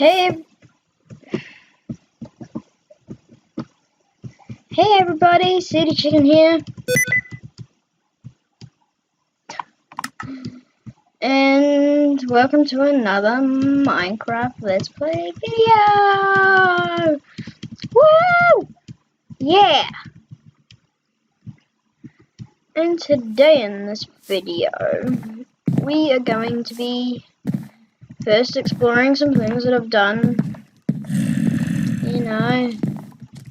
Hey, hey everybody, sutiechicken here, and welcome to another Minecraft Let's Play video! Woo! Yeah! And today in this video, we are going to be first exploring some things that I've done, you know,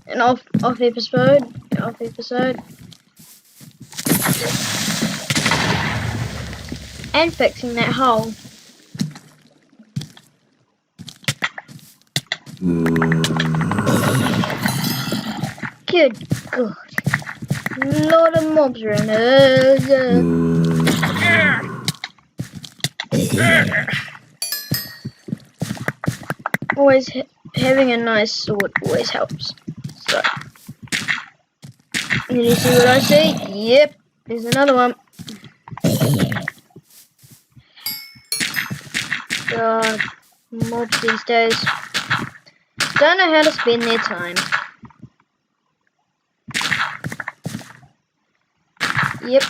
an off episode, and fixing that hole. Good God. A lot of mobs around here. Always having a nice sword always helps. So, did you see what I see? Yep, there's another one. God, mobs these days don't know how to spend their time. Yep,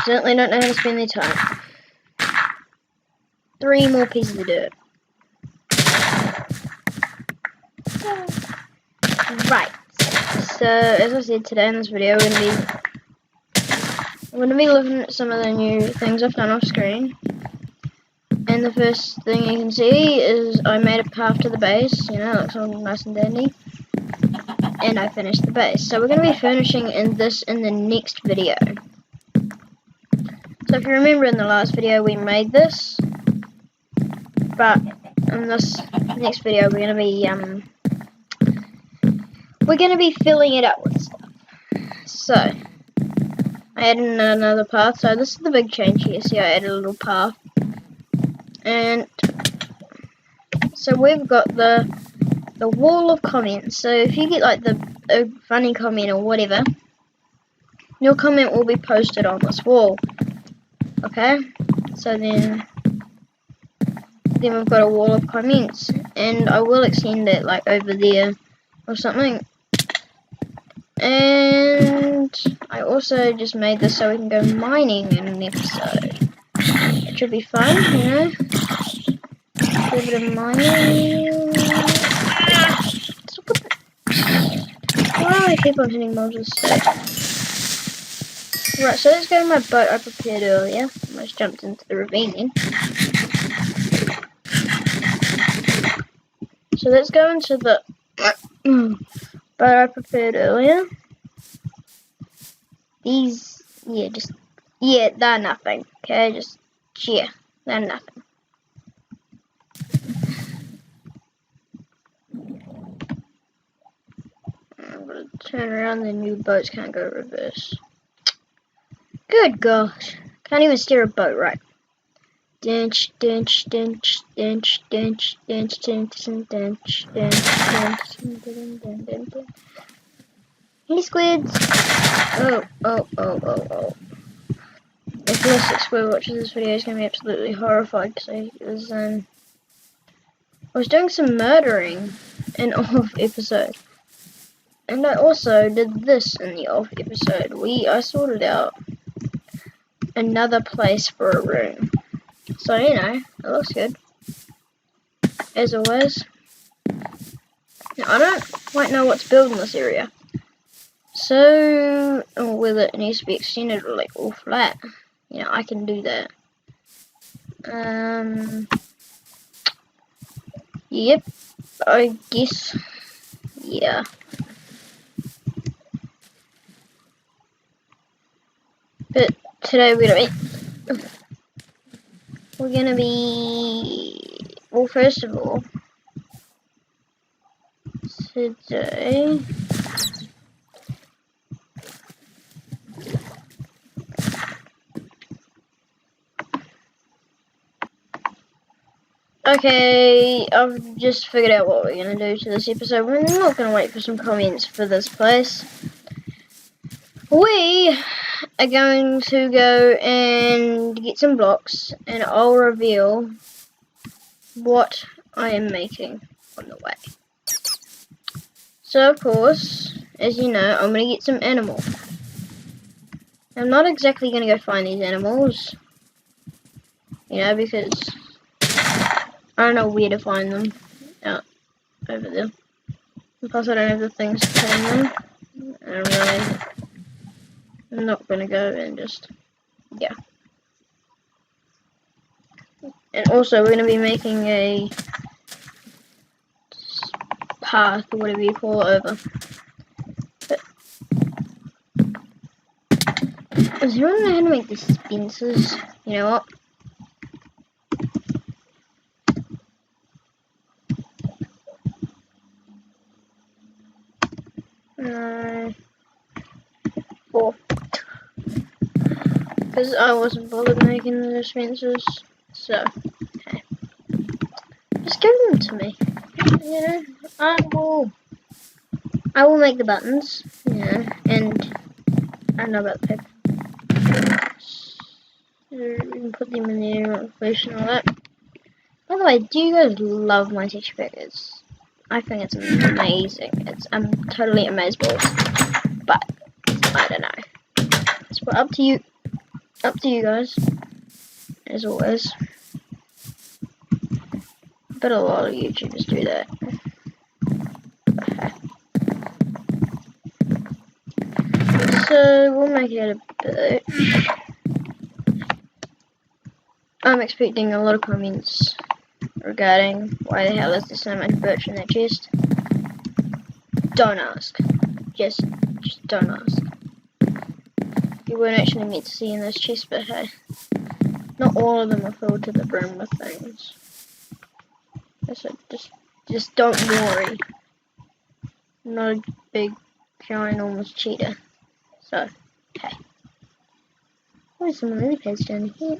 certainly don't know how to spend their time. 3 more pieces of dirt. Right, so as I said, today in this video I'm going to be looking at some of the new things I've done off screen. And the first thing you can see is I made a path to the base, you know, it looks all nice and dandy. And I finished the base. So we're going to be finishing in the next video. So if you remember in the last video we made this, but in this next video we're going to be filling it up with stuff. So I added another path. So this is the big change here. See, I added a little path, and so we've got the wall of comments. So if you get like a funny comment or whatever, your comment will be posted on this wall. Okay, so then we've got a wall of comments, and I will extend it like over there or something. And I also just made this so we can go mining in an episode. It should be fun, you know. A bit of mining. Why do I keep on hitting mobs with sticks? Right, so let's go to my boat I prepared earlier. Almost jumped into the ravine then. So let's go into the boat I prepared earlier. These, they're nothing. Okay, they're nothing. I'm gonna turn around, the new boats can't go reverse. Good gosh, can't even steer a boat right. Dench, dench, dench, dench, dench, dench, dench, dench, dench, dench. Hey squids! Oh. If Mystic Squid watches this video, he's gonna be absolutely horrified because I was doing some murdering in off episode. And I also did this in the off episode. I sorted out another place for a room. So, you know, it looks good. As always. Now, I don't quite know what to build in this area. So, whether it needs to be extended or like all flat. You know, I can do that. Yep. I guess. Yeah. But today we're gonna be, well, first of all, today okay, I've just figured out what we're gonna do to this episode. We're not gonna wait for some comments for this place. We are going to go and get some blocks, and I'll reveal what I am making on the way. So of course, as you know, I'm gonna get some animal. I'm not exactly gonna go find these animals, you know, because I don't know where to find them out over there. And plus I don't have the things to tame them. And I'm not gonna go and just, yeah. And also we're gonna be making a path or whatever you call it over. But does anyone know how to make dispensers? You know what? No. 4. Because I wasn't bothered making the dispensers. So, okay. Just give them to me. You know, I will make the buttons. You know, and I don't know about the paper. So we can put them in there, and all that. By the way, do you guys love my texture packers? I think it's amazing. I'm totally amazed by it. But I don't know. It's up to you. Up to you guys. As always. But a lot of YouTubers do that. So we'll make it out of birch. I'm expecting a lot of comments regarding why the hell is there so much birch in that chest. Don't ask. Just don't ask. You weren't actually meant to see in this chest, but hey. Not all of them are filled to the brim with things. So just don't worry. I'm not a big, ginormous cheater. So, hey. There's some lily pads down here.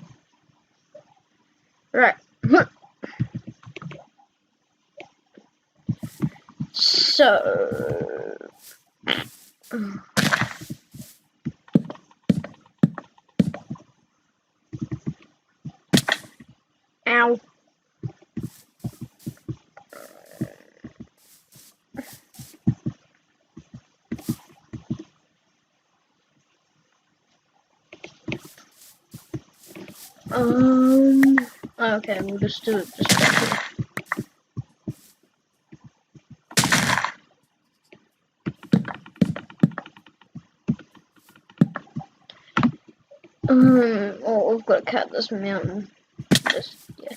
Right. So... Ow. Okay, we'll just do it just back here. Oh, we've got to cut this mountain. Yeah.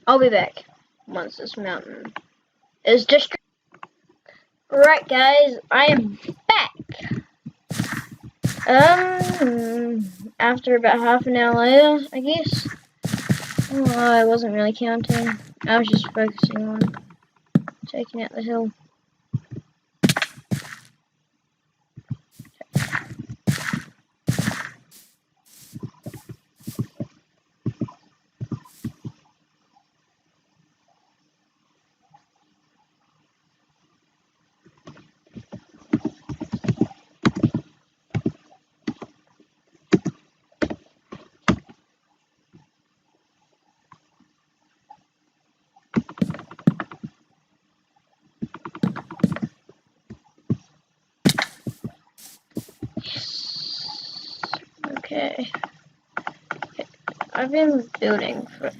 I'll be back once this mountain is just... Right, guys, I am back. After about half an hour later, I guess. Oh, I wasn't really counting. I was just focusing on taking out the hill. Okay. I've been building for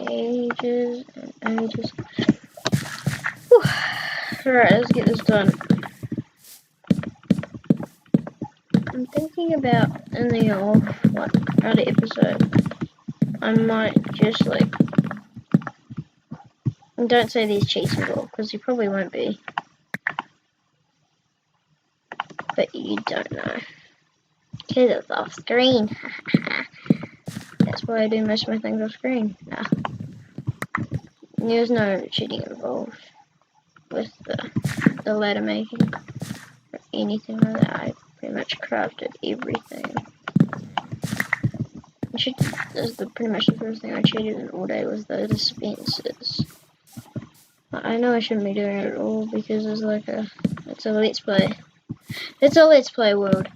ages and ages. Whew. Alright, let's get this done. I'm thinking about in the other episode, I might just like, don't say these cheats at all, because you probably won't be. But you don't know. Because it's off screen. That's why I do most of my things off screen. Nah. There's no cheating involved with the ladder making or anything like that. I pretty much crafted everything. That's pretty much the first thing I cheated in all day was the dispensers. I know I shouldn't be doing it at all because it's a let's play. It's a let's play world.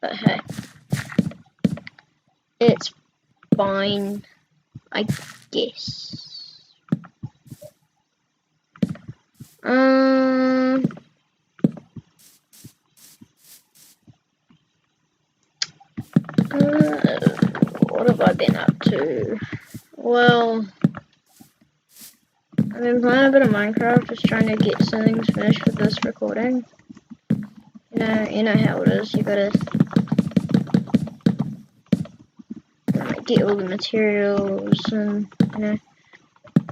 But hey. It's fine, I guess. What have I been up to? Well, I've been playing a bit of Minecraft, just trying to get some things finished for this recording. You know how it is. You gotta get all the materials and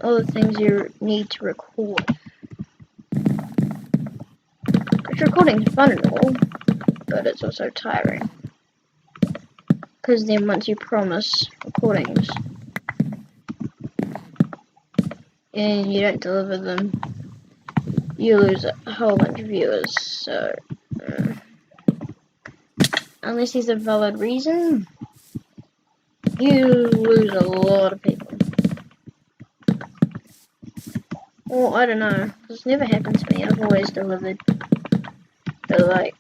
all the things you need to record. Which recording's fun and all, but it's also tiring. Because then once you promise recordings and you don't deliver them, you lose a whole bunch of viewers. So unless there's a valid reason, you lose a lot of people. Well, I don't know, it's never happened to me. I've always delivered. But like,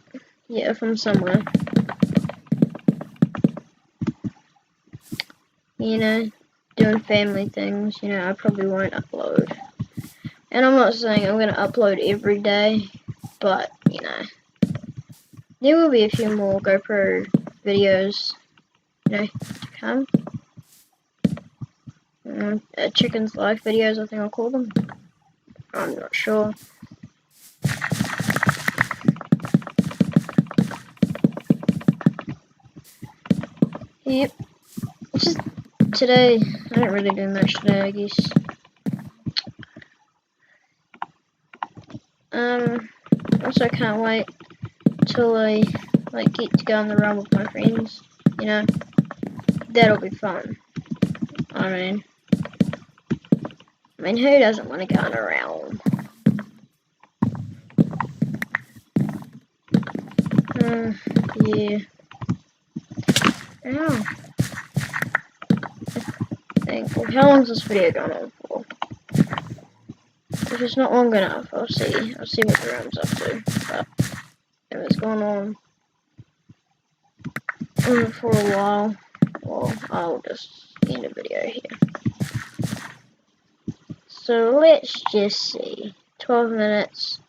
yeah, from somewhere. Doing family things, I probably won't upload. And I'm not saying I'm going to upload every day, but, there will be a few more GoPro videos, to come. Chicken's life videos, I think I'll call them. I'm not sure. Yep. Just today, I didn't really do much today, I guess. Also can't wait till I get to go on the run with my friends. That'll be fun. I mean, who doesn't want to go on a realm? Yeah. Ow. Well, how long's this video going on for? If it's not long enough, I'll see what the realm's up to. But if it's going on for a while, well, I'll just end the video here. So let's just see. 12 minutes.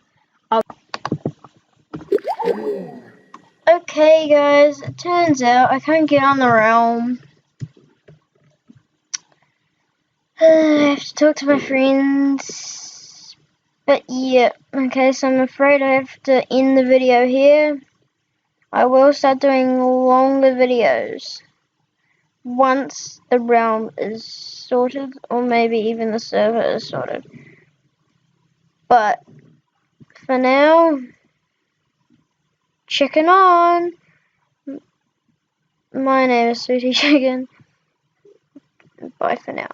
Okay, guys, it turns out I can't get on the realm. I have to talk to my friends. But yeah, okay, so I'm afraid I have to end the video here. I will start doing longer videos once the realm is sorted, or maybe even the server is sorted. But for now, chicken on. My name is Sutiechicken. Bye for now.